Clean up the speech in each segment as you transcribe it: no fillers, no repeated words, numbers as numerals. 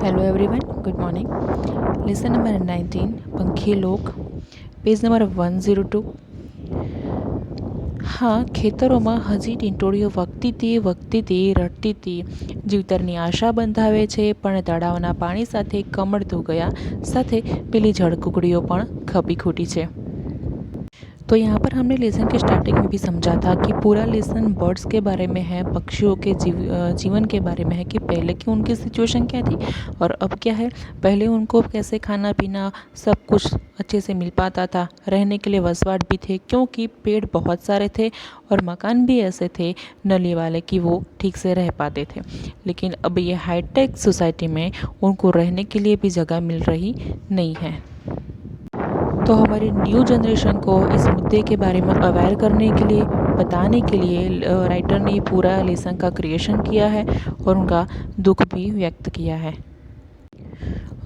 Hello everyone, good morning. Lesson number 19, पंखी लोक, page number 102। હા, ખેતરોમાં હજી ટીંટોળીઓ વગતી હતી, રડતી હતી, જીવતરની આશા બંધાવે છે, પણ તળાવના પાણી સાથે કમળ ધો ગયા, સાથે પેલી જળકુકડીઓ પણ ખપી ખૂટી છે। तो यहाँ पर हमने लेसन के स्टार्टिंग में भी समझा था कि पूरा लेसन बर्ड्स के बारे में है, पक्षियों के जीवन के बारे में है कि पहले की उनकी सिचुएशन क्या थी और अब क्या है। पहले उनको कैसे खाना पीना सब कुछ अच्छे से मिल पाता था, रहने के लिए वसवाट भी थे क्योंकि पेड़ बहुत सारे थे और मकान भी ऐसे थे नली वाले कि वो ठीक से रह पाते थे। लेकिन अब ये हाईटेक सोसाइटी में उनको रहने के लिए भी जगह मिल रही नहीं है। तो हमारी न्यू जनरेशन को इस मुद्दे के बारे में अवेयर करने के लिए, बताने के लिए राइटर ने पूरा लेसन का क्रिएशन किया है और उनका दुख भी व्यक्त किया है।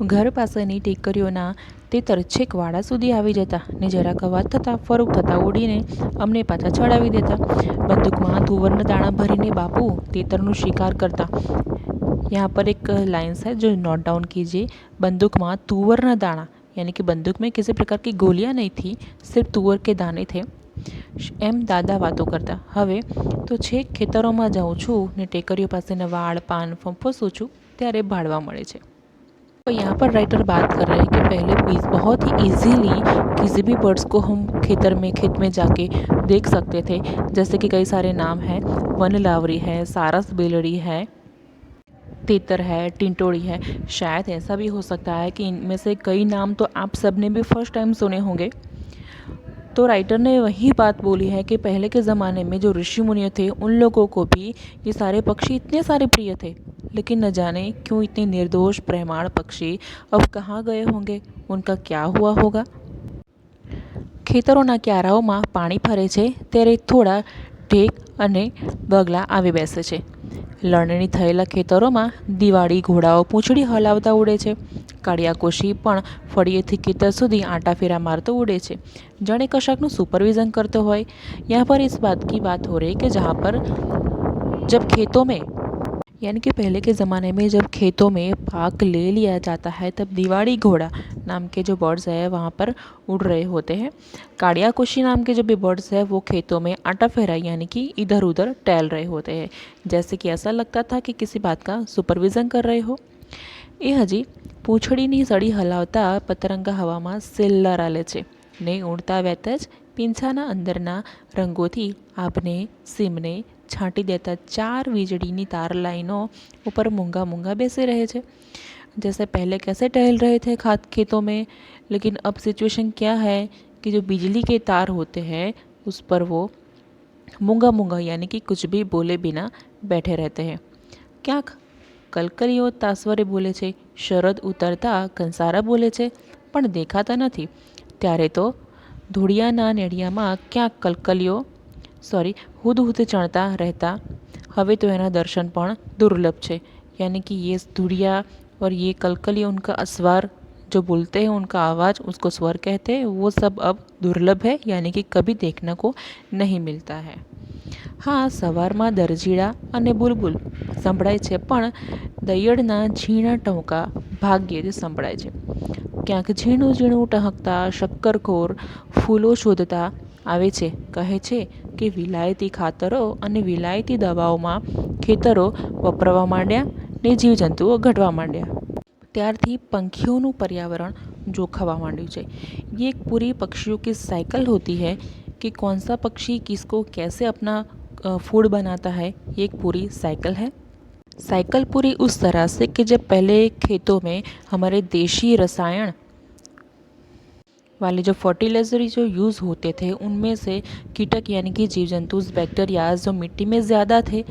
घर પાસેની ટેકરીઓના તે તરછેક વાડા સુધી આવી જતા ને જરાક અવાજ થતાં ફરુક થતાં ઉડીને અમને પાછા ચડાવી દેતા। બંદૂકમાં તુવરના દાણા ભરીને બાપુ તેતરનું શિકાર કરતા। यहाँ पर एक लाइन्स है जो नोट डाउन कीजिए। बंदूक में तुवरना दाना, यानी कि बंदूक में किसी प्रकार की गोलियां नहीं थी, सिर्फ तुवर के दाने थे। एम दादा बातों करता। हवे तो छेक खेतरों में जाऊँ छूँ ने टेकरीओ पासेना वाड़ पान फंफोसूँ छूँ त्यारे भाड़वा मळे छे। तो यहाँ पर राइटर बात कर रहे हैं कि पहले बहुत ही इजीली किसी भी बर्ड्स को हम खेत में जाके देख सकते थे। जैसे कि कई सारे नाम हैं, वनलावरी है, सारस बेलड़ी है, तीतर है, टिंटोड़ी है। शायद ऐसा भी हो सकता है कि इनमें से कई नाम तो आप सब ने भी फर्स्ट टाइम सुने होंगे। तो राइटर ने वही बात बोली है कि पहले के ज़माने में जो ऋषि मुनियों थे उन लोगों को भी ये सारे पक्षी इतने सारे प्रिय थे, लेकिन न जाने क्यों इतने निर्दोष प्रेमाळ पक्षी अब कहाँ गए होंगे, उनका क्या हुआ होगा। ખેતરોના ક્યારાઓમાં પાણી ફરે છે ત્યારે થોડા ઢેક અને બગલા આવી બેસે છે। લણણી થયેલા ખેતરોમાં દિવાળી ઘોડાઓ પૂંછડી હલાવતા ઉડે છે। કાળિયાકોશી પણ ફળિયેથી ખેતર સુધી આંટા ફેરા મારતો ઉડે છે, જાણે કશાકનું सुपरविज़न करते હોય। यहाँ पर इस बात की बात हो रही है कि जहाँ पर जब खेतों में, यानी कि पहले के ज़माने में जब खेतों में पाक ले लिया जाता है तब दिवाड़ी घोड़ा नाम के जो बर्ड्स है वहाँ पर उड़ रहे होते हैं। काड़ियाकोशी नाम के जो भी बर्ड्स है वो खेतों में आटा फेरा यानी कि इधर उधर टहल रहे होते हैं, जैसे कि ऐसा लगता था कि किसी बात का सुपरविज़न कर रहे हो। ये हजी पूंछड़ीनी सड़ी हलावता पतरंगा हवामां सिल्लराले छे ने उड़ता वेत ज पींछाना अंदरना रंगोथी आपने सीમને छाँटी देता 4 વીજળીની तार लाइनों ऊपर मूंगा मूंगा बेसे रहे थे। जैसे पहले कैसे टहल रहे थे खेतों में, लेकिन अब सिचुएशन क्या है कि जो बिजली के तार होते हैं उस पर वो मूंगा मूंगा यानी कि कुछ भी बोले बिना बैठे रहते हैं। ક્યાંક કલકલીઓ તાસવરે બોલે છે, શરદ ઉતરતા કંસારા બોલે છે, પણ દેખાતા નથી। ત્યારે તો ધૂળિયાના નેડિયામાં ક્યાંક કલકલીઓ हुद चढ़ता रहता, हवे तो एना दर्शन पण दुर्लभ है। यानी कि ये धुड़िया और ये कलकली उनका स्वर जो बोलते हैं उनका आवाज़ उसको स्वर कहते हैं, वो सब अब दुर्लभ है, यानी कि कभी देखने को नहीं मिलता है। हाँ, सवारमा दरजीड़ा अने बुलबुल संभळाय छे, पण दयड़ना झीणा टोंका भाग्ये ज संभळाय छे। क्यांक झीणुं झीणुं टहकता शक्करखोर फूलो शोधता आवे छे। कहे छे कि विलायती खातरो अने विलायती दवाओमां खेतरो वपरावा मांड्या ने जीवजंतुओ घटवा मांड्या, त्यारथी पंखीओनुं पर्यावरण जोखवा मांड्युं छे। ये एक पूरी पक्षियों की साइकिल होती है कि कौन सा पक्षी किसको कैसे अपना फूड बनाता है, ये एक पूरी साइकिल है। साइकिल पूरी उस तरह से कि जब पहले खेतों में हमारे देशी रसायन वाले जो फर्टिलाइज़र जो यूज़ होते थे उनमें से कीटक यानी कि जीव जंतु बैक्टीरिया जो मिट्टी में ज़्यादा थे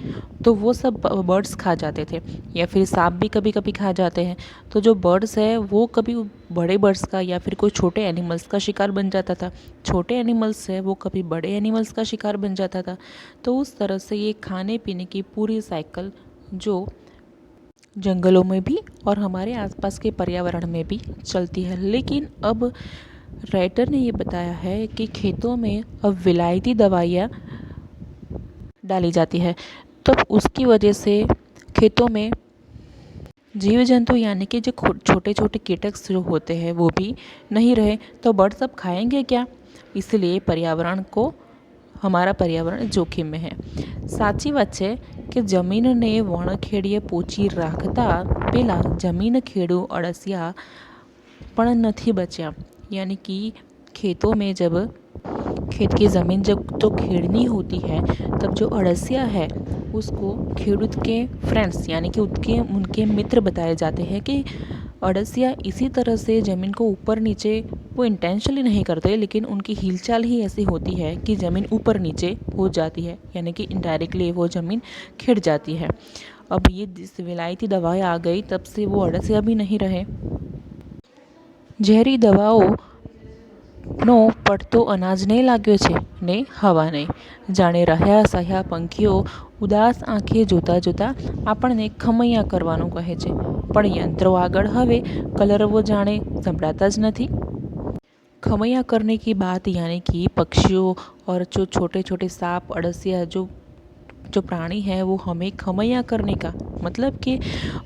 तो वो सब बर्ड्स खा जाते थे, या फिर सांप भी कभी कभी खा जाते हैं। तो जो बर्ड्स है वो कभी बड़े बर्ड्स का या फिर कोई छोटे एनिमल्स का शिकार बन जाता था, छोटे एनिमल्स है वो कभी बड़े एनिमल्स का शिकार बन जाता था। तो उस तरह से ये खाने पीने की पूरी साइकिल जो जंगलों में भी और हमारे आसपास के पर्यावरण में भी चलती है। लेकिन अब राइटर ने ये बताया है कि खेतों में अब विलायती दवाइयाँ डाली जाती है, तब उसकी वजह से खेतों में जीव जंतु यानी कि जो छोटे छोटे कीटक जो होते हैं वो भी नहीं रहे तो बर्ड सब खाएंगे क्या। इसलिए पर्यावरण को हमारा पर्यावरण जोखिम में है। સાચી વાત છે કે જમીનને વણખેડીએ પોચી રાખતા પહેલાં જમીન ખેડૂ અળસિયા પણ નથી बचा। यानी कि खेतों में जब खेत की ज़मीन जब तो खेड़नी होती है तब जो अड़सिया है उसको खेडूत के फ्रेंड्स यानी कि उनके मित्र बताए जाते हैं कि अड़सिया इसी तरह से ज़मीन को ऊपर नीचे वो इंटेंशनली नहीं करते लेकिन उनकी हिलचाल ही ऐसी होती है कि ज़मीन ऊपर नीचे हो जाती है यानी कि इनडायरेक्टली वो ज़मीन खिड़ जाती है। अब ये विलायती दवाएं आ गई तब से वो अड़सिया भी नहीं रहे। ઝેરી દવાઓનો પડતો અનાજને લાગ્યો છે ને હવાને, જાણે રહ્યા સહ્યા પંખીઓ ઉદાસ આંખે જોતાં જોતાં આપણને ખમૈયા કરવાનું કહે છે, પણ યંત્રો આગળ હવે કલરવો જાણે સંભળાતા જ નથી। खमैया करने की बात यानी कि पक्षियों और जो छोटे छोटे सांप अड़सिया जो प्राणी है वो हमें खमैया करने का मतलब कि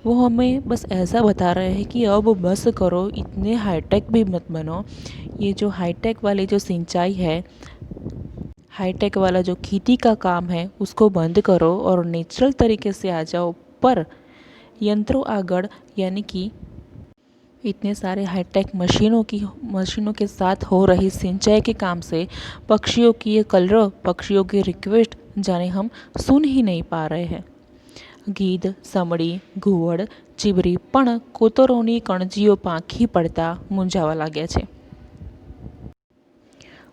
वो हमें बस ऐसा बता रहे हैं कि अब बस करो, इतने हाईटेक भी मत बनो। ये जो हाईटेक वाली जो सिंचाई है, हाईटेक वाला जो खेती का काम है उसको बंद करो और नेचुरल तरीके से आ जाओ। पर यंत्रों आगड़ यानी कि इतने सारे हाईटेक मशीनों के साथ हो रही सिंचाई के काम से पक्षियों की ये कलरव, पक्षियों की रिक्वेस्ट जाने हम सुन ही नहीं पा रहे हैं। गीध, समड़ी, घुवड़, ચીબરી પણ કોતરોની કણજીઓ પાંખી પડતા મૂંઝાવા લાગ્યા છે।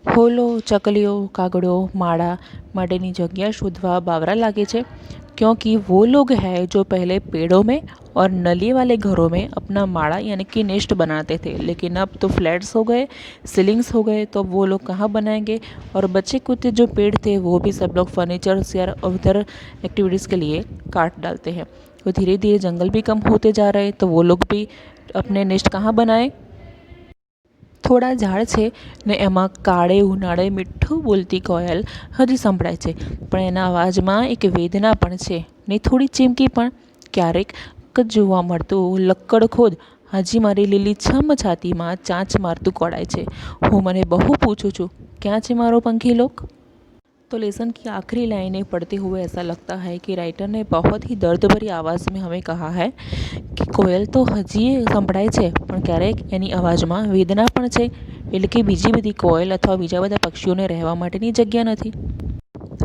હોલો, ચકલીઓ, કાગડો, माड़ा माटेनी जगह शोधवा बावरा लागे छे, क्योंकि वो लोग हैं जो पहले पेड़ों में और नली वाले घरों में अपना माड़ा यानी कि नेस्ट बनाते थे, लेकिन अब तो फ्लैट्स हो गए, सीलिंग्स हो गए, तो वो लोग कहाँ बनाएंगे। और बच्चे कुत्ते जो पेड़ थे वो भी सब लोग फर्नीचर्स या अदर एक्टिविटीज़ के लिए काट डालते हैं। तो धीरे धीरे जंगल भी कम होते जा रहे, तो वो लोग भी अपने नेस्ट कहाँ बनाए। થોડા ઝાડ છે ને એમાં કાળે ઉનાળે મીઠું બોલતી કોયલ હજી સંભળાય છે, પણ એના અવાજમાં એક વેદના પણ છે ને થોડી ચીમકી પણ। ક્યારેક જોવા મળતું લક્કડખોદ હજી મારી લીલી છમ છાતીમાં ચાંચ મારતું કોડાય છે। હું મને બહુ પૂછું છું, ક્યાં છે મારો પંખી લોક। तो लेसन की आखिरी लाइनें पढ़ते हुए ऐसा लगता है कि राइटर ने बहुत ही दर्द भरी आवाज़ में हमें कहा है कि कोयल तो हजी संभળાય છે પણ ક્યારેક એની અવાજમાં વેદના પણ છે, એટલે કે બીજી બધી કોયલ અથવા બીજા બધા પક્ષીઓને રહેવા માટેની જગ્યા નથી।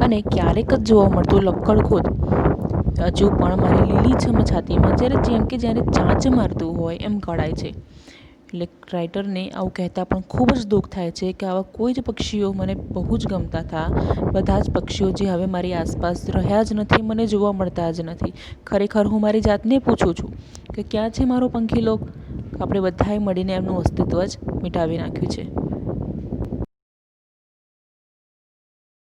અને ક્યારેક જ જોવા મળતું લક્કડખોદ હજુ પણ મારી લીલી છમ છાતીમાં જ્યારે જેમ કે જ્યારે ચાંચ મારતું હોય એમ કળાય છે। એટલે રાઇટરને આવું કહેતા પણ ખૂબ જ દુઃખ થાય છે કે આવા કોઈ જ પક્ષીઓ મને બહુ જ ગમતા હતા, બધા જ પક્ષીઓ જે હવે મારી આસપાસ રહ્યા જ નથી, મને જોવા મળતા જ નથી। ખરેખર હું મારી જાતને પૂછું છું કે ક્યાં છે મારો પંખી લોક। આપણે બધાએ મળીને એમનું અસ્તિત્વ જ મિટાવી નાખ્યું છે।